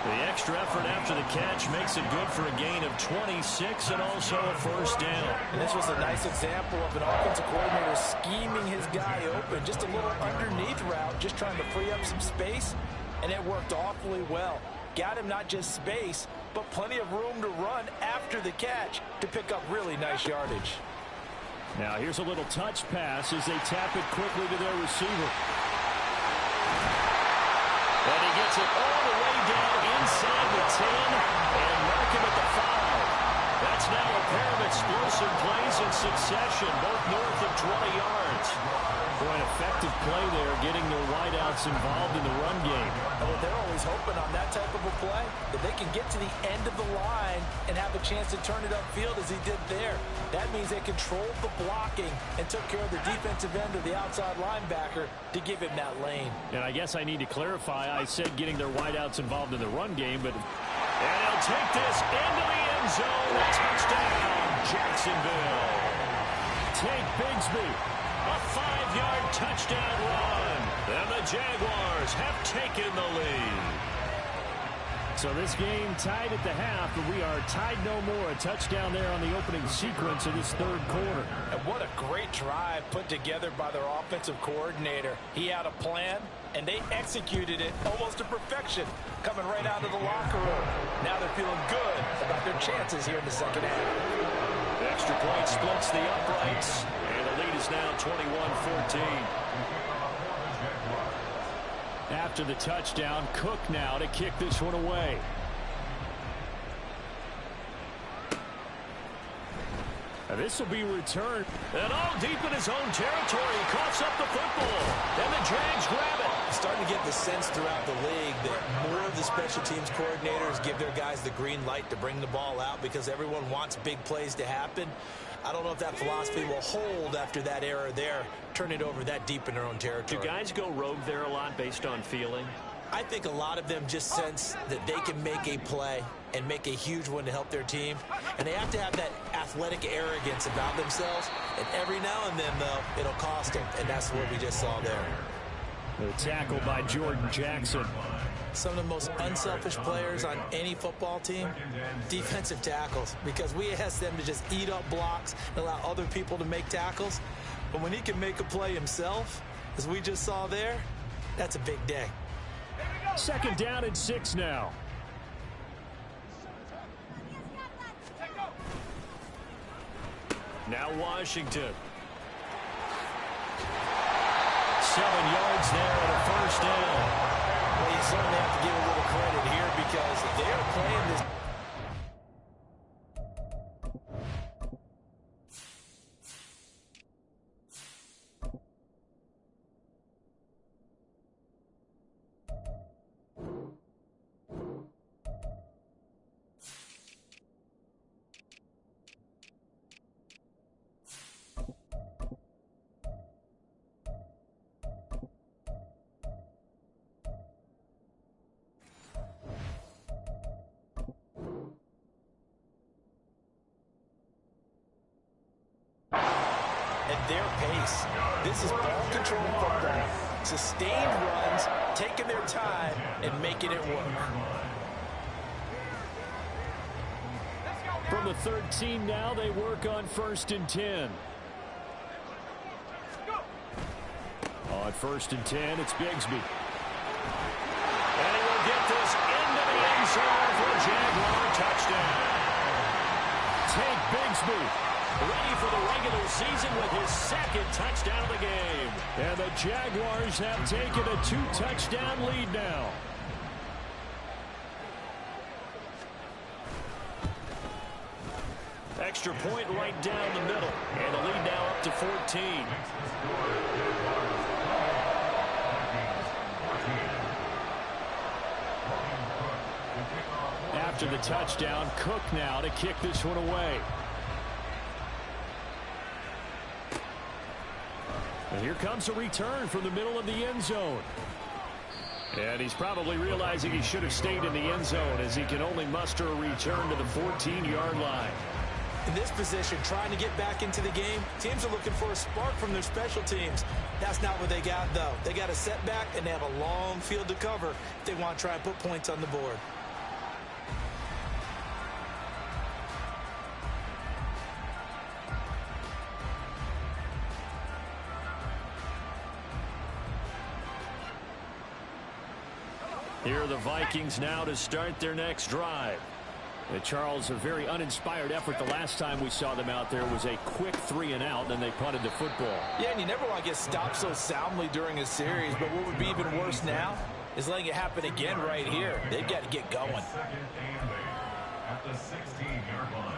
The extra effort after the catch makes it good for a gain of 26 and also a first down. And this was a nice example of an offensive coordinator scheming his guy open. Just a little underneath route, just trying to free up some space, and it worked awfully well. Got him not just space, but plenty of room to run after the catch to pick up really nice yardage. Now here's a little touch pass as they tap it quickly to their receiver. And he gets it all the way down inside the 10 and mark him at the 5. That's now a pair of explosive plays, and in succession, both north of 20 yards. Boy, an effective play there, getting their wideouts involved in the run game. Well, they're always hoping on that type of a play that they can get to the end of the line and have a chance to turn it upfield as he did there. That means they controlled the blocking and took care of the defensive end of the outside linebacker to give him that lane. And I guess I need to clarify, I said getting their wideouts involved in the run game, but... And he'll take this into the end zone. Touchdown, Jacksonville. Take Bigsby. A 5-yard touchdown run. And the Jaguars have taken the lead. So this game tied at the half, but we are tied no more. A touchdown there on the opening sequence of this third quarter. And what a great drive put together by their offensive coordinator. He had a plan, and they executed it almost to perfection, coming right out of the locker room. Now they're feeling good about their chances here in the second half. The extra point splits the uprights, and the lead is now 21-14. After the touchdown, Cook now to kick this one away. And this will be returned. And all deep in his own territory. He coughs up the football. And the Jags grab it. Starting to get the sense throughout the league that more of the special teams coordinators give their guys the green light to bring the ball out because everyone wants big plays to happen. I don't know if that philosophy will hold after that error there, turn it over that deep in their own territory. Do guys go rogue there a lot based on feeling? I think a lot of them just sense that they can make a play and make a huge one to help their team. And they have to have that athletic arrogance about themselves. And every now and then, though, it'll cost them. And that's what we just saw there. The tackle by Jordan Jackson. Some of the most unselfish players on any football team, defensive tackles, because we ask them to just eat up blocks and allow other people to make tackles. But when he can make a play himself, as we just saw there, that's a big day. Second down and 6 now. Now Washington. 7 yards there and a first down. Well, you certainly have to give a little credit here because they are playing this. Their pace. This is ball control football. Sustained runs, taking their time, and making it work. From the 13 now, they work on 1st and 10. On 1st and 10, it's Bigsby. And he will get this into the end zone for a Jaguar touchdown. Take Bigsby. Ready for the regular season with his second touchdown of the game. And the Jaguars have taken a 2-touchdown lead now. Extra point right down the middle. And the lead now up to 14. After the touchdown, Cook now to kick this one away. And here comes a return from the middle of the end zone. And he's probably realizing he should have stayed in the end zone as he can only muster a return to the 14-yard line. In this position, trying to get back into the game, teams are looking for a spark from their special teams. That's not what they got, though. They got a setback, and they have a long field to cover if they want to try and put points on the board. Here are the Vikings now to start their next drive. Charles, a very uninspired effort the last time we saw them out there was a quick 3-and-out, and then they punted the football. Yeah, and you never want to get stopped so soundly during a series, but what would be even worse now is letting it happen again right here. They've got to get going. Second and 8 at the 16-yard line.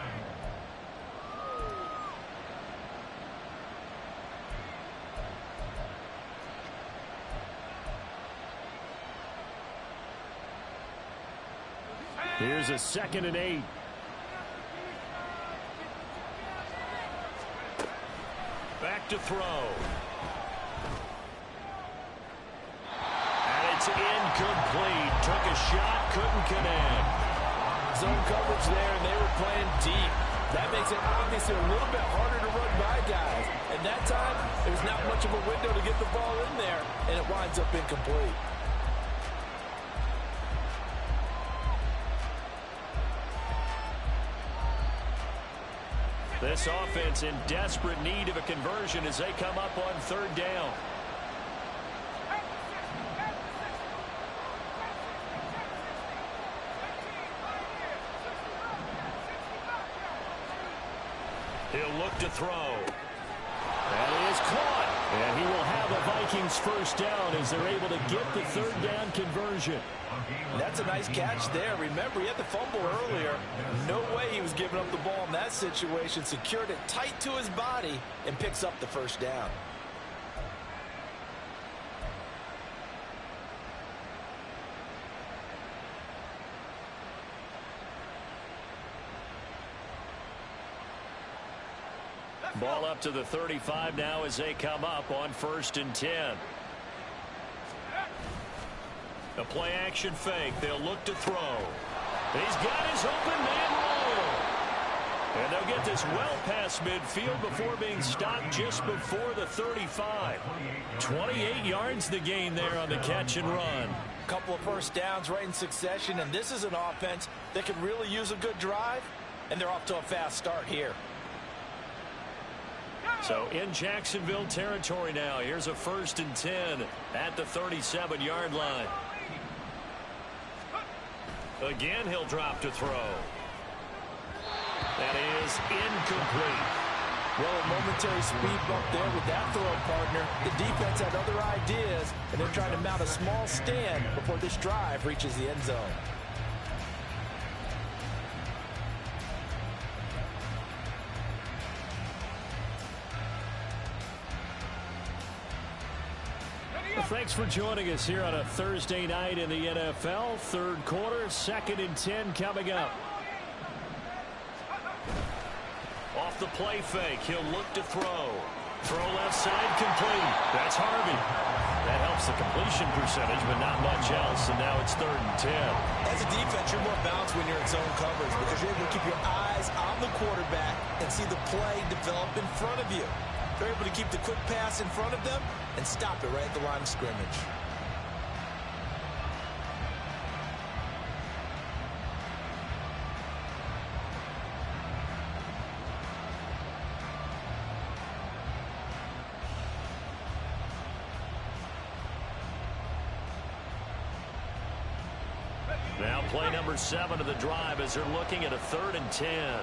Here's a 2nd and 8. Back to throw. And it's incomplete. Took a shot, couldn't connect. Zone coverage there, and they were playing deep. That makes it obviously a little bit harder to run by guys. And that time, there's not much of a window to get the ball in there, and it winds up incomplete. This offense in desperate need of a conversion as they come up on 3rd down. He'll look to throw. That is caught. And he will have a Vikings 1st down as they're able to get the 3rd down conversion. That's a nice catch there. Remember, he had the fumble earlier. No way he was giving up the ball in that situation. Secured it tight to his body and picks up the 1st down. Ball up to the 35 now as they come up on 1st and 10. A play action fake. They'll look to throw. He's got his open man roll. And they'll get this well past midfield before being stopped just before the 35. 28 yards the gain there on the catch and run. Couple of 1st downs right in succession, and this is an offense that could really use a good drive, and they're off to a fast start here. So in Jacksonville territory now. Here's a 1st and 10 at the 37-yard line. Again, he'll drop to throw. That is incomplete. Well, a momentary speed bump there with that throw, partner. The defense had other ideas, and they're trying to mount a small stand before this drive reaches the end zone. Thanks for joining us here on a Thursday night in the NFL. 3rd quarter, 2nd and 10 coming up. Off the play fake, he'll look to throw. Throw left side, complete. That's Harvey. That helps the completion percentage, but not much else, and now it's 3rd and 10. As a defense, you're more balanced when you're in zone coverage because you're able to keep your eyes on the quarterback and see the play develop in front of you. They're able to keep the quick pass in front of them and stop it right at the line of scrimmage. Now play number 7 of the drive as they're looking at a 3rd and 10.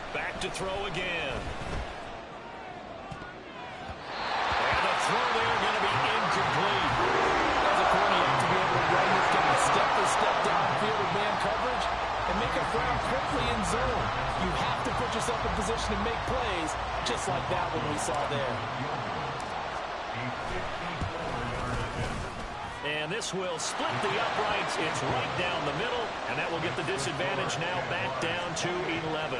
Back to throw again. And the throw there going to be incomplete. As a corner, you have to be able to run this guy step for step downfield with man coverage and make a ground quickly in zone. You have to put yourself in position to make plays, just like that one we saw there. And this will split the uprights. It's right down the middle, and that will get the disadvantage now back down to 11.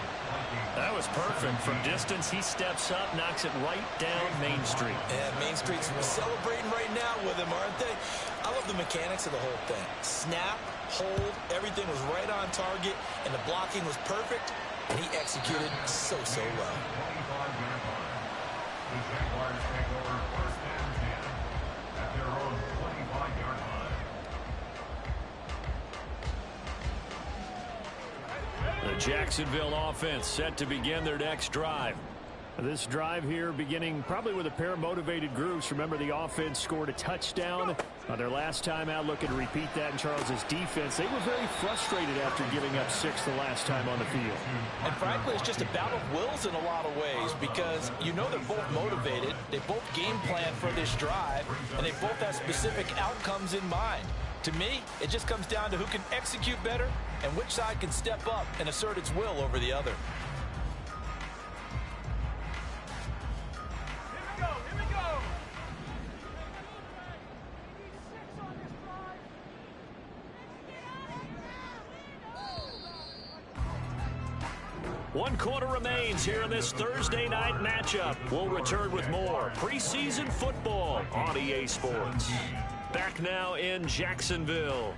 That was perfect. From distance, he steps up, knocks it right down Main Street. And Main Street's celebrating right now with him, aren't they? I love the mechanics of the whole thing. Snap, hold, everything was right on target, and the blocking was perfect, and he executed so well. The Jaguars take over 1st and 10 at their own 25-yard line. The Jacksonville offense set to begin their next drive. This drive here beginning probably with a pair of motivated groups. Remember, the offense scored a touchdown on their last time out. Looking to repeat that in Charles's defense. They were very frustrated after giving up 6 the last time on the field. And frankly, it's just a battle of wills in a lot of ways because you know they're both motivated. They both game plan for this drive, and they both have specific outcomes in mind. To me, it just comes down to who can execute better and which side can step up and assert its will over the other. One quarter remains here in this Thursday night matchup. We'll return with more preseason football on EA Sports. Back now in Jacksonville.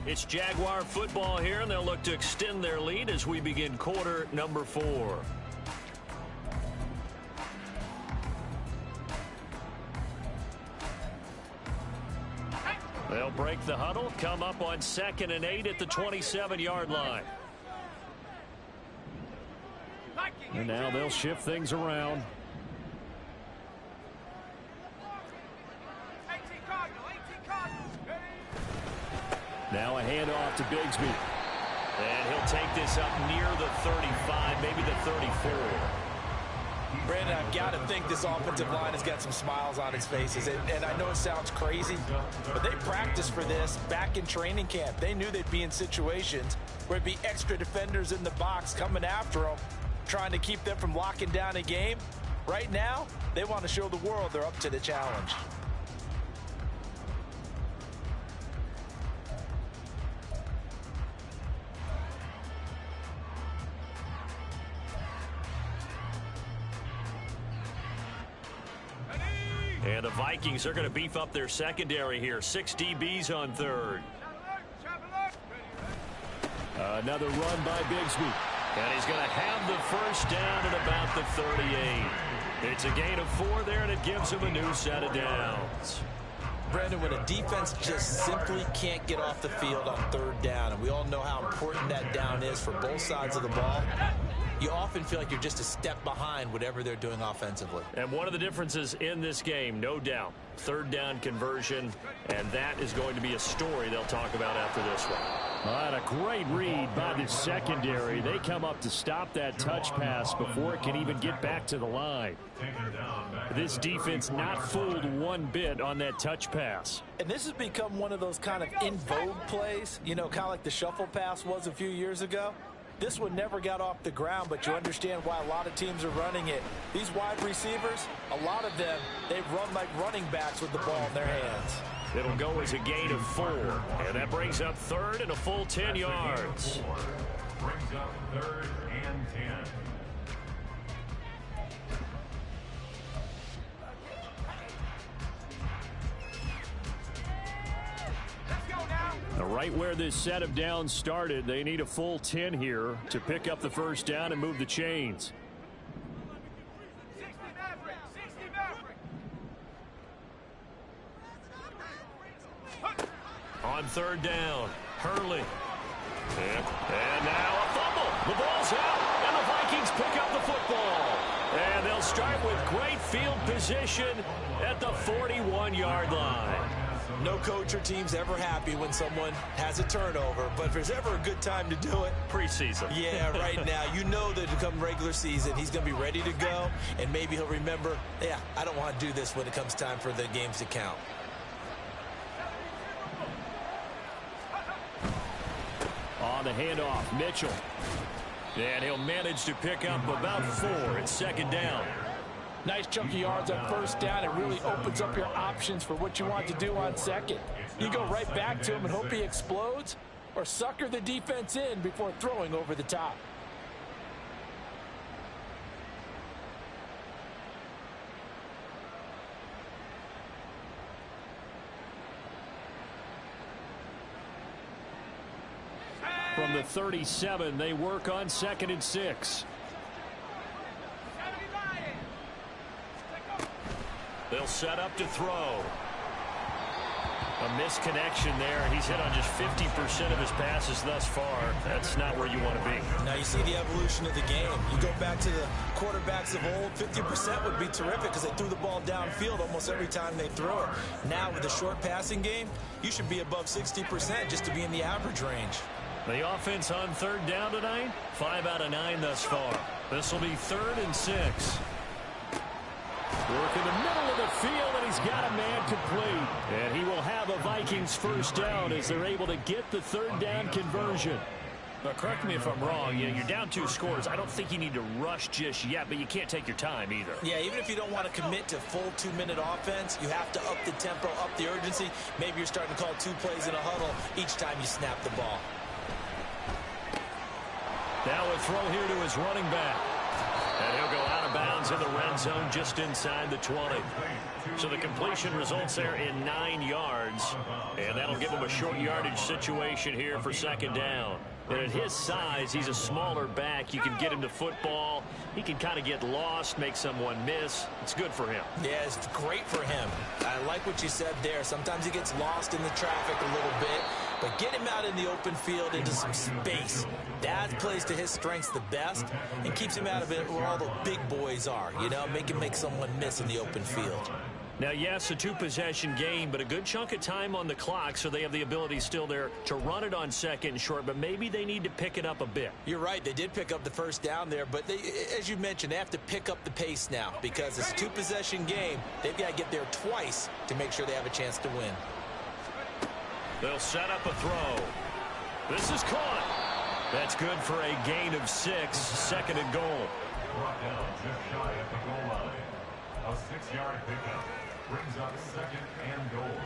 It's Jaguar football here, and they'll look to extend their lead as we begin quarter number 4. They'll break the huddle, come up on 2nd and 8 at the 27-yard line. And now they'll shift things around. Now a handoff to Bigsby. And he'll take this up near the 35, maybe the 34. Brandon, I've got to think this offensive line has got some smiles on its faces. And I know it sounds crazy, but they practiced for this back in training camp. They knew they'd be in situations where it'd be extra defenders in the box coming after them, trying to keep them from locking down a game. Right now, they want to show the world they're up to the challenge. And the Vikings are going to beef up their secondary here. 6 DBs on 3rd. Another run by Bigsby. And he's going to have the first down at about the 38. It's a gain of 4 there, and it gives him a new set of downs. Brandon, when a defense just simply can't get off the field on 3rd down, and we all know how important that down is for both sides of the ball, you often feel like you're just a step behind whatever they're doing offensively. And one of the differences in this game, no doubt, 3rd down conversion, and that is going to be a story they'll talk about after this one. All right, a great read by the secondary. They come up to stop that touch pass before it can even get back to the line. This defense not fooled one bit on that touch pass. And this has become one of those kind of in vogue plays, you know, kind of like the shuffle pass was a few years ago. This one never got off the ground, but you understand why a lot of teams are running it. These wide receivers, a lot of them, they've run like running backs with the ball in their hands. It'll go as a gain of 4, and that brings up 3rd and a full 10 yards. Brings up 3rd and 10. Right where this set of downs started, they need a full 10 here to pick up the first down and move the chains. On 3rd down, Hurley. And now a fumble. The ball's out, and the Vikings pick up the football. And they'll start with great field position at the 41-yard line. No coach or team's ever happy when someone has a turnover, but if there's ever a good time to do it, preseason. Yeah, right now. You know that come regular season, he's going to be ready to go, and maybe he'll remember, yeah, I don't want to do this when it comes time for the games to count. On the handoff, Mitchell. And he'll manage to pick up about 4 at 2nd down. Nice chunk of yards on 1st down. It really opens up your options for what you want to do on 2nd. You go right back to him and hope he explodes, or sucker the defense in before throwing over the top. From the 37, they work on 2nd and 6. They'll set up to throw. A misconnection there. He's hit on just 50% of his passes thus far. That's not where you want to be. Now you see the evolution of the game. You go back to the quarterbacks of old, 50% would be terrific because they threw the ball downfield almost every time they threw it. Now with the short passing game, you should be above 60% just to be in the average range. The offense on 3rd down tonight, 5 out of 9 thus far. This will be 3rd and 6. Work in the middle of the field, and he's got a man complete. And he will have a Vikings first down as they're able to get the 3rd down conversion. But correct me if I'm wrong, you're down 2 scores. I don't think you need to rush just yet, but you can't take your time either. Yeah, even if you don't want to commit to full 2-minute offense, you have to up the tempo, up the urgency. Maybe you're starting to call 2 plays in a huddle each time you snap the ball. Now a throw here to his running back. And he'll go out of bounds in the red zone just inside the 20. So the completion results there in 9 yards. And that'll give him a short yardage situation here for second down. And at his size, he's a smaller back. You can get him to football. He can kind of get lost, make someone miss. It's good for him. Yeah, it's great for him. I like what you said there. Sometimes he gets lost in the traffic a little bit. But get him out in the open field into some space. That plays to his strengths the best and keeps him out of it where all the big boys are. You know, make him make someone miss in the open field. Now, yes, a 2-possession game, but a good chunk of time on the clock, so they have the ability still there to run it on second and short, but maybe they need to pick it up a bit. You're right. They did pick up the first down there, but they, as you mentioned, they have to pick up the pace now because it's a 2-possession game. They've got to get there twice to make sure they have a chance to win. They'll set up a throw. This is caught. That's good for a gain of 6, second and goal. Brought down just shy at the goal line. A 6-yard pickup brings up second and goal.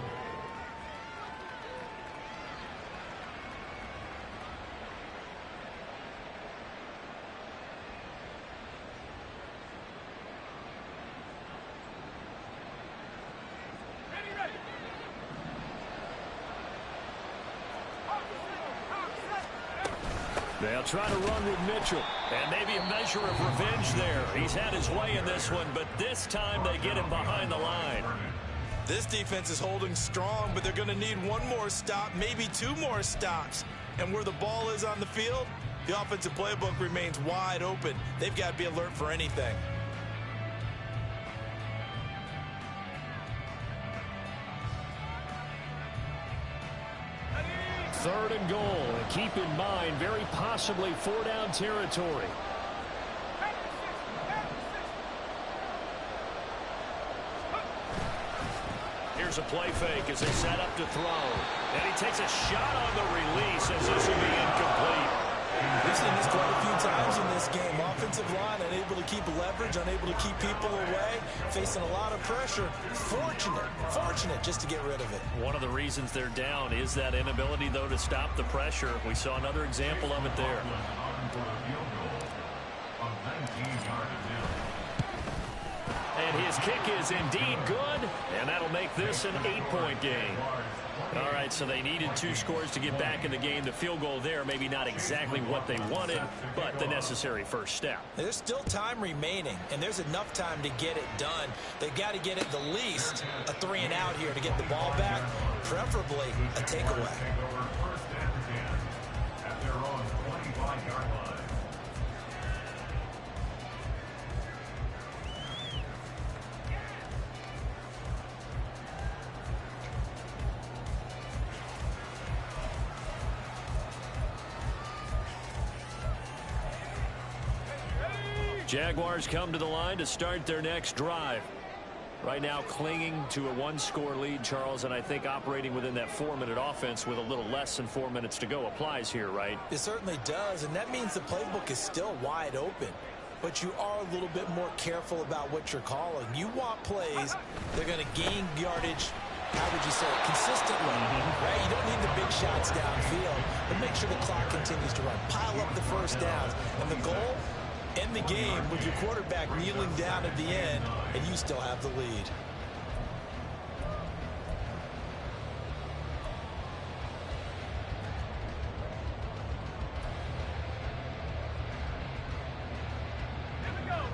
They'll try to run with Mitchell. And maybe a measure of revenge there. He's had his way in this one, but this time they get him behind the line. This defense is holding strong, but they're going to need one more stop, maybe 2 more stops. And where the ball is on the field, the offensive playbook remains wide open. They've got to be alert for anything. Third and goal. And keep in mind, very possibly 4-down territory. Here's a play fake as they set up to throw. And he takes a shot on the release as this will be incomplete. We've seen this quite a few times in this game. Offensive line unable to keep leverage, unable to keep people away, facing a lot of pressure. Fortunate just to get rid of it. One of the reasons they're down is that inability, though, to stop the pressure. We saw another example of it there. And his kick is indeed good, and that'll make this an 8-point game. All right, so they needed 2 scores to get back in the game. The field goal there, maybe not exactly what they wanted, but the necessary first step. There's still time remaining, and there's enough time to get it done. They've got to get at the least a 3-and-out here to get the ball back, preferably a takeaway. First and 10 at their own 25-yard line. Jaguars come to the line to start their next drive. Right now clinging to a 1-score lead, Charles, and I think operating within that 4-minute offense with a little less than 4 minutes to go applies here, right? It certainly does, and that means the playbook is still wide open. But you are a little bit more careful about what you're calling. You want plays they're going to gain yardage, how would you say it, consistently. Right? You don't need the big shots downfield, but make sure the clock continues to run. Pile up the first downs. And the goal? End the game with your quarterback kneeling down at the end, and you still have the lead.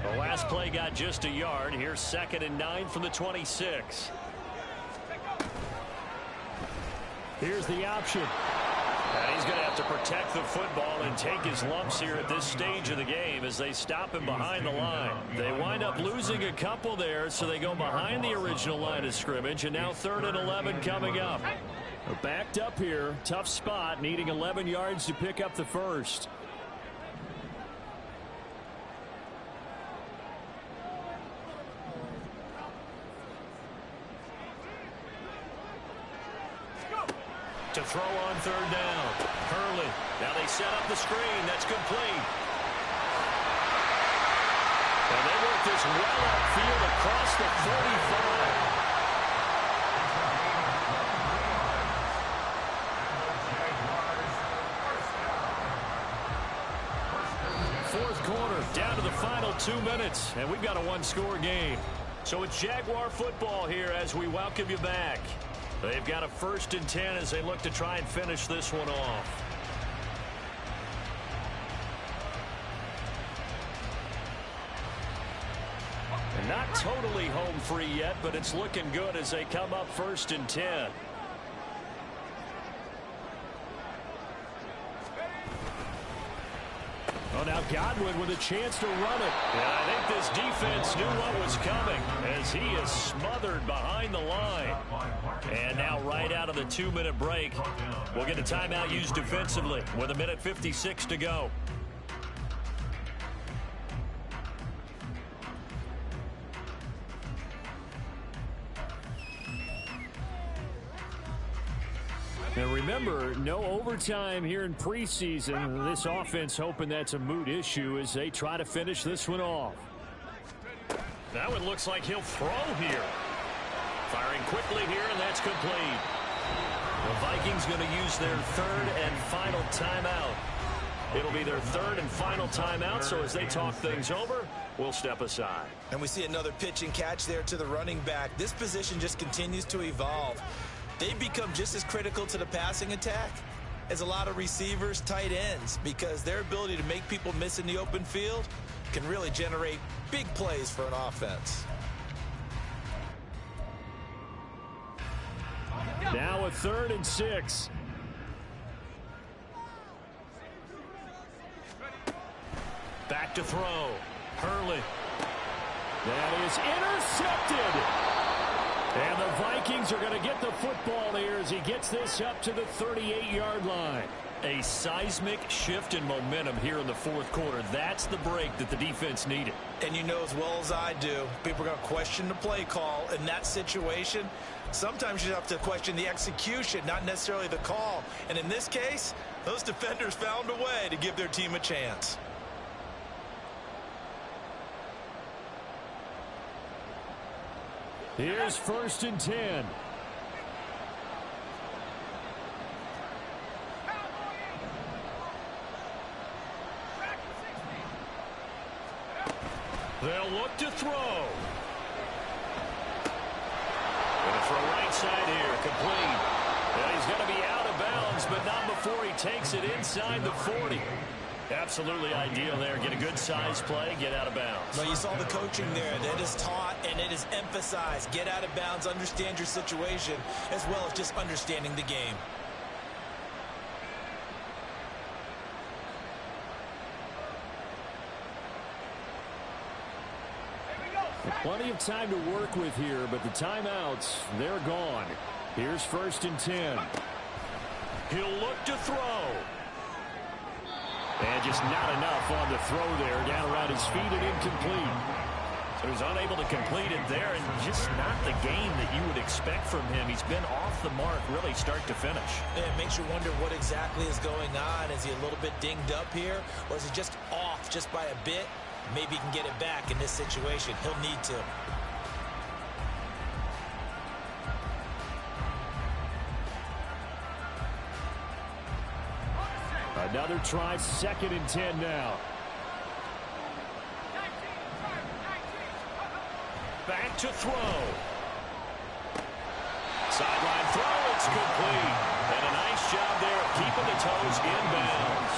The last play got just a yard. Here's 2nd and 9 from the 26. Here's the option. And he's going to have to protect the football and take his lumps here at this stage of the game as they stop him behind the line. They wind up losing a couple there, so they go behind the original line of scrimmage, and now 3rd and 11 coming up. They're backed up here. Tough spot, needing 11 yards to pick up the first. To throw on 3rd down. Hurley. Now they set up the screen. That's complete. And they work this well upfield across the 45. final 2 minutes, and we've got a one-score game. So it's Jaguar football here as we welcome you back. They've got a 1st and 10 as they look to try and finish this one off. And not totally home free yet, but it's looking good as they come up 1st and 10. Oh, now Godwin with a chance to run it. Yeah, I think this defense knew what was coming as he is smothered behind the line. And now right out of the 2-minute break, we'll get a timeout used defensively with 1:56 to go. Now remember, no overtime here in preseason. This offense hoping that's a moot issue as they try to finish this one off. Now it looks like he'll throw here. Firing quickly here, and that's complete. The Vikings going to use their 3rd and final timeout. It'll be their 3rd and final timeout, so as they talk things over, we'll step aside. And we see another pitch and catch there to the running back. This position just continues to evolve. They become just as critical to the passing attack as a lot of receivers, tight ends, because their ability to make people miss in the open field can really generate big plays for an offense. Now a 3rd and 6. Back to throw. Hurley. That is intercepted. And the Vikings are going to get the football here as he gets this up to the 38-yard line. A seismic shift in momentum here in the 4th quarter. That's the break that the defense needed. And you know as well as I do, people are going to question the play call in that situation. Sometimes you have to question the execution, not necessarily the call. And in this case, those defenders found a way to give their team a chance. Here's 1st and 10. They'll look to throw. Gonna throw right side here, complete. And he's going to be out of bounds, but not before he takes it inside the 40. Absolutely ideal there. Get a good size play, get out of bounds. Well, you saw the coaching there. It is taught and it is emphasized. Get out of bounds, understand your situation, as well as just understanding the game. Plenty of time to work with here, but the timeouts, they're gone. Here's 1st and 10. He'll look to throw. And just not enough on the throw there. Down around his feet and incomplete. So he's unable to complete it there, and just not the game that you would expect from him. He's been off the mark really start to finish. It makes you wonder what exactly is going on. Is he a little bit dinged up here, or is he just off just by a bit? Maybe he can get it back in this situation. He'll need to. Another try, 2nd and 10 now. Back to throw. Sideline throw, it's complete. And a nice job there of keeping the toes inbounds.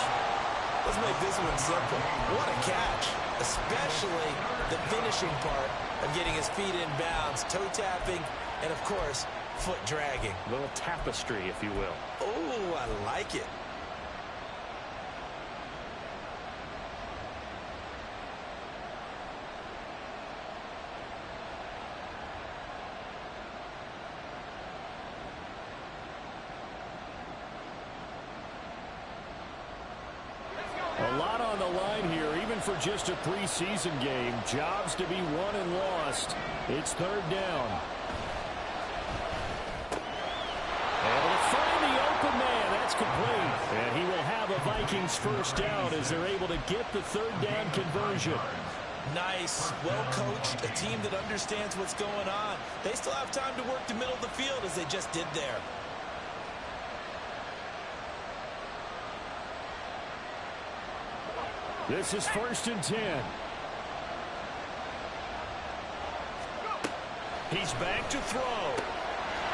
Let's make this one simple. What a catch, especially the finishing part of getting his feet in bounds, toe tapping, and of course, foot dragging. A little tapestry, if you will. Oh, I like it. A lot on the line here, even for just a preseason game. Jobs to be won and lost. It's 3rd down. Able to find the open man. That's complete. And he will have a Vikings 1st down as they're able to get the 3rd down conversion. Nice, well coached, a team that understands what's going on. They still have time to work the middle of the field as they just did there. This is 1st and 10. He's back to throw.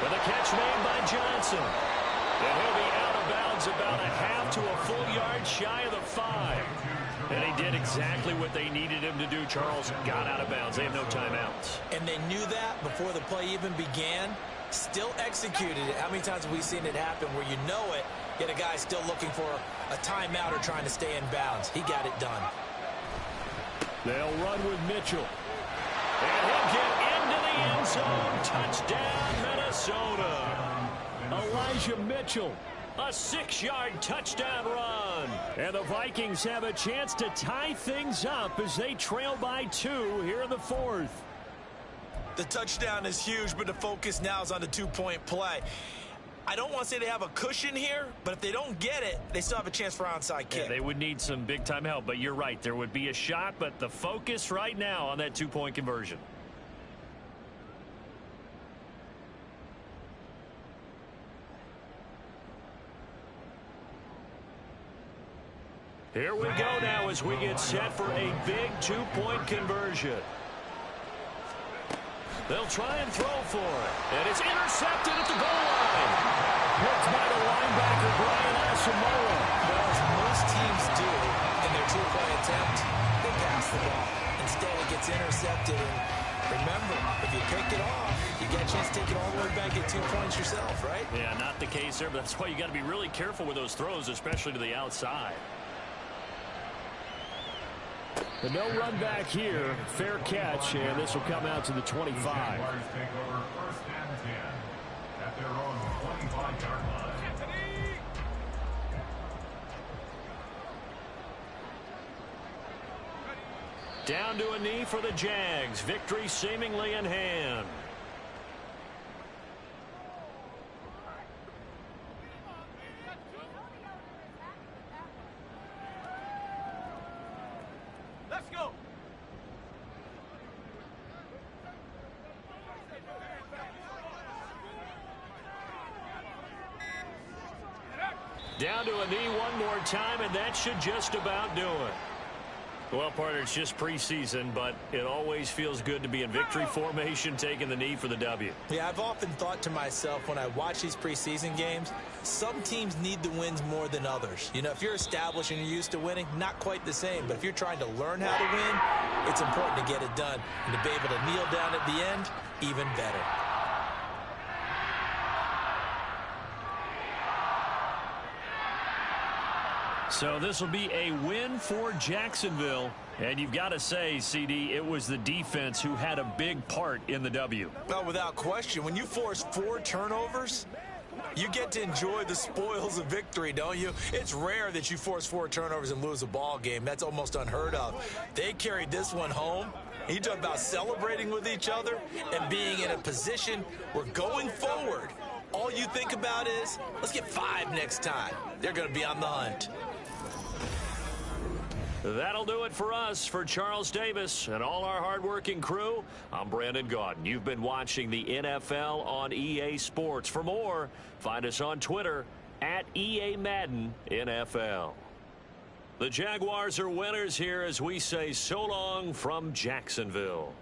With a catch made by Johnson. And he'll be out of bounds about a half to a full yard shy of the 5. And he did exactly what they needed him to do, Charles. Got out of bounds. They have no timeouts. And they knew that before the play even began. Still executed it. How many times have we seen it happen where you know it, yet a guy still looking for a timeout or trying to stay in bounds? He got it done. They'll run with Mitchell. And he'll get into the end zone. Touchdown, Minnesota. Elijah Mitchell. A 6-yard touchdown run. And the Vikings have a chance to tie things up as they trail by 2 here in the 4th. The touchdown is huge, but the focus now is on the 2-point play. I don't want to say they have a cushion here, but if they don't get it, they still have a chance for onside kick. Yeah, they would need some big-time help, but you're right. There would be a shot, but the focus right now on that 2-point conversion. Here we go now as we get set for a big 2-point conversion. They'll try and throw for it. And it's intercepted at the goal line. Picked by the linebacker, Brian Asamoah. Well, as most teams do in their 2-point attempt, they pass the ball. Instead, it gets intercepted. And remember, if you pick it off, you get a chance to take it all the way back, get 2 points yourself, right? Yeah, not the case there, but that's why you got to be really careful with those throws, especially to the outside. The no run back here, fair catch, and this will come out to the 25. Jaguars take over 1st and 10 at their own 25-yard line. Down to a knee for the Jags. Victory seemingly in hand. Let's go. Down to a knee one more time, and that should just about do it. Well, partner, it's just preseason, but it always feels good to be in victory formation, taking the knee for the W. Yeah, I've often thought to myself when I watch these preseason games, some teams need the wins more than others. You know, if you're established and you're used to winning, not quite the same. But if you're trying to learn how to win, it's important to get it done. And to be able to kneel down at the end, even better. So this will be a win for Jacksonville. And you've got to say, CD, it was the defense who had a big part in the W. Well, without question, when you force 4 turnovers, you get to enjoy the spoils of victory, don't you? It's rare that you force 4 turnovers and lose a ball game. That's almost unheard of. They carried this one home. You talk about celebrating with each other and being in a position where going forward, all you think about is, let's get 5 next time. They're going to be on the hunt. That'll do it for us. For Charles Davis and all our hardworking crew, I'm Brandon Gaudin. You've been watching the NFL on EA Sports. For more, find us on Twitter at EA Madden NFL. The Jaguars are winners here as we say so long from Jacksonville.